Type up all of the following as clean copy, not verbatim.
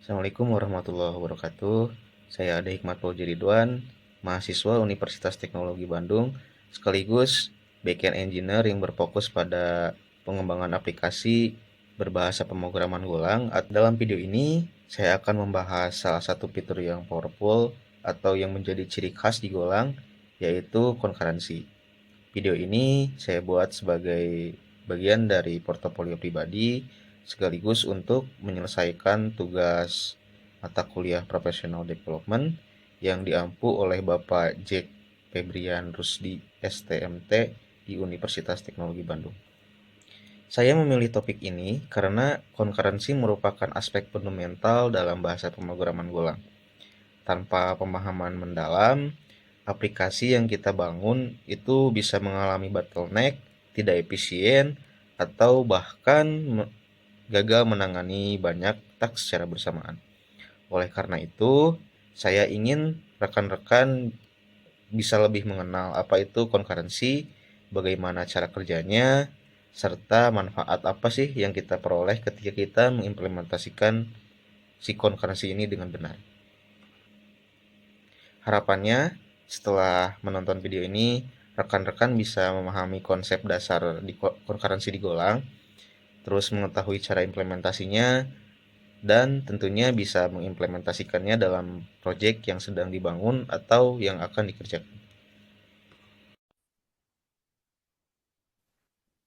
Assalamualaikum warahmatullahi wabarakatuh. Saya Ade Hikmat Fauzi Ridwan, mahasiswa Universitas Teknologi Bandung, sekaligus backend engineer yang berfokus pada pengembangan aplikasi berbahasa pemrograman Golang. Dalam video ini, saya akan membahas salah satu fitur yang powerful atau yang menjadi ciri khas di Golang, yaitu concurrency. Video ini saya buat sebagai bagian dari portofolio pribadi sekaligus untuk menyelesaikan tugas mata kuliah Professional Development yang diampu oleh Bapak Jack Febrian Rusdi STMT di Universitas Teknologi Bandung. Saya memilih topik ini karena concurrency merupakan aspek fundamental dalam bahasa pemrograman Golang. Tanpa pemahaman mendalam, aplikasi yang kita bangun itu bisa mengalami bottleneck, tidak efisien, atau bahkan gagal menangani banyak task secara bersamaan. Oleh karena itu, saya ingin rekan-rekan bisa lebih mengenal apa itu concurrency, bagaimana cara kerjanya, serta manfaat apa sih yang kita peroleh ketika kita mengimplementasikan si concurrency ini dengan benar. Harapannya, setelah menonton video ini, rekan-rekan bisa memahami konsep dasar di concurrency di Golang, terus mengetahui cara implementasinya, dan tentunya bisa mengimplementasikannya dalam proyek yang sedang dibangun atau yang akan dikerjakan.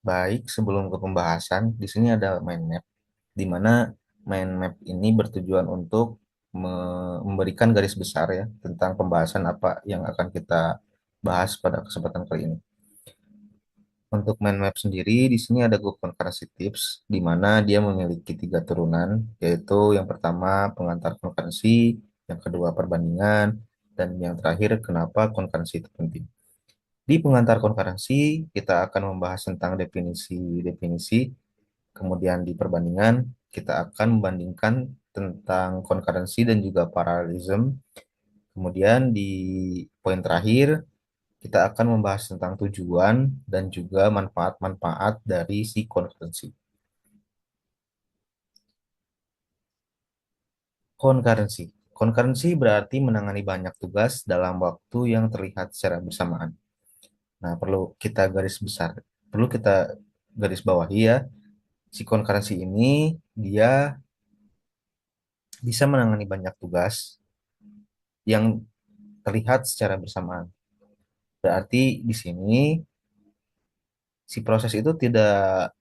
Baik, sebelum ke pembahasan, di sini ada mind map, di mana mind map ini bertujuan untuk memberikan garis besar ya tentang pembahasan apa yang akan kita bahas pada kesempatan kali ini. Untuk mind map sendiri, di sini ada Google Concurrency Tips, di mana dia memiliki tiga turunan, yaitu yang pertama pengantar concurrency, yang kedua perbandingan, dan yang terakhir kenapa concurrency itu penting. Di pengantar concurrency, kita akan membahas tentang definisi-definisi, kemudian di perbandingan, kita akan membandingkan tentang concurrency dan juga parallelism, kemudian di poin terakhir, kita akan membahas tentang tujuan dan juga manfaat-manfaat dari si concurrency. Concurrency. Concurrency berarti menangani banyak tugas dalam waktu yang terlihat secara bersamaan. Nah, perlu kita garis bawahi ya, si concurrency ini dia bisa menangani banyak tugas yang terlihat secara bersamaan. Berarti di sini si proses itu tidak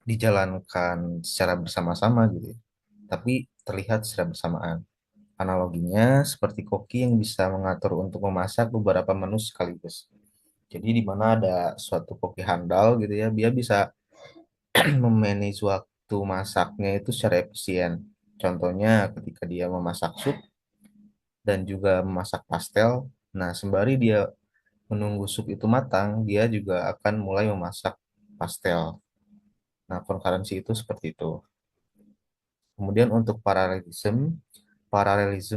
dijalankan secara bersama-sama gitu ya, tapi terlihat secara bersamaan. Analoginya seperti koki yang bisa mengatur untuk memasak beberapa menu sekaligus. Jadi di mana ada suatu koki handal gitu ya, dia bisa memanage waktu masaknya itu secara efisien. Contohnya ketika dia memasak sup dan juga memasak pastel. Nah, sembari dia menunggu sup itu matang, dia juga akan mulai memasak pastel. Nah, concurrency itu seperti itu. Kemudian untuk paralelism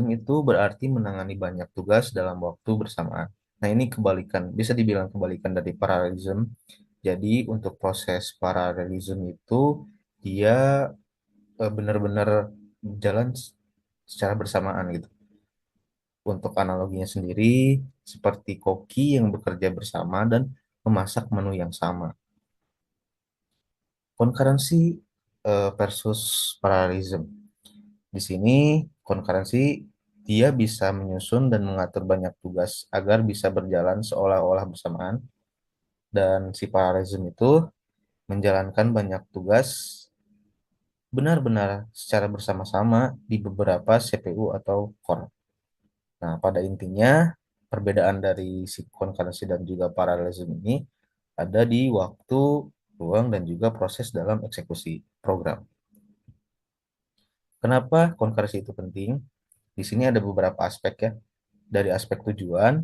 itu berarti menangani banyak tugas dalam waktu bersamaan. Nah, ini kebalikan, bisa dibilang kebalikan dari paralelism. Jadi, untuk proses paralelism itu dia benar-benar jalan secara bersamaan gitu. Untuk analoginya sendiri, seperti koki yang bekerja bersama dan memasak menu yang sama. Concurrency versus parallelism. Di sini concurrency dia bisa menyusun dan mengatur banyak tugas agar bisa berjalan seolah-olah bersamaan, dan si parallelism itu menjalankan banyak tugas benar-benar secara bersama-sama di beberapa CPU atau core. Nah, pada intinya perbedaan dari si concurrency dan juga parallelism ini ada di waktu, ruang, dan juga proses dalam eksekusi program. Kenapa concurrency itu penting? Di sini ada beberapa aspek ya. Dari aspek tujuan,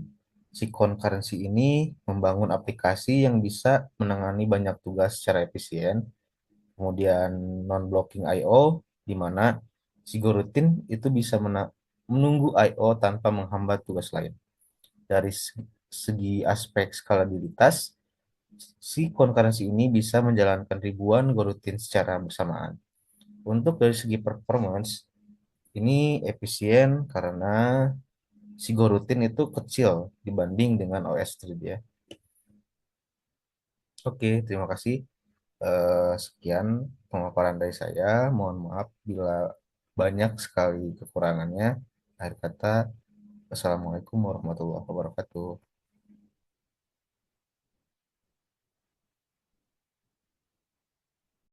si concurrency ini membangun aplikasi yang bisa menangani banyak tugas secara efisien. Kemudian non-blocking I/O, di mana si goroutine itu bisa menunggu I/O tanpa menghambat tugas lain. Dari segi aspek skalabilitas, si concurrency ini bisa menjalankan ribuan goroutine secara bersamaan. Untuk dari segi performance, ini efisien karena si Goroutine itu kecil dibanding dengan OS Street ya. Oke, terima kasih. Sekian pemaparan dari saya. Mohon maaf bila banyak sekali kekurangannya. Akhir kata, Assalamualaikum warahmatullahi wabarakatuh.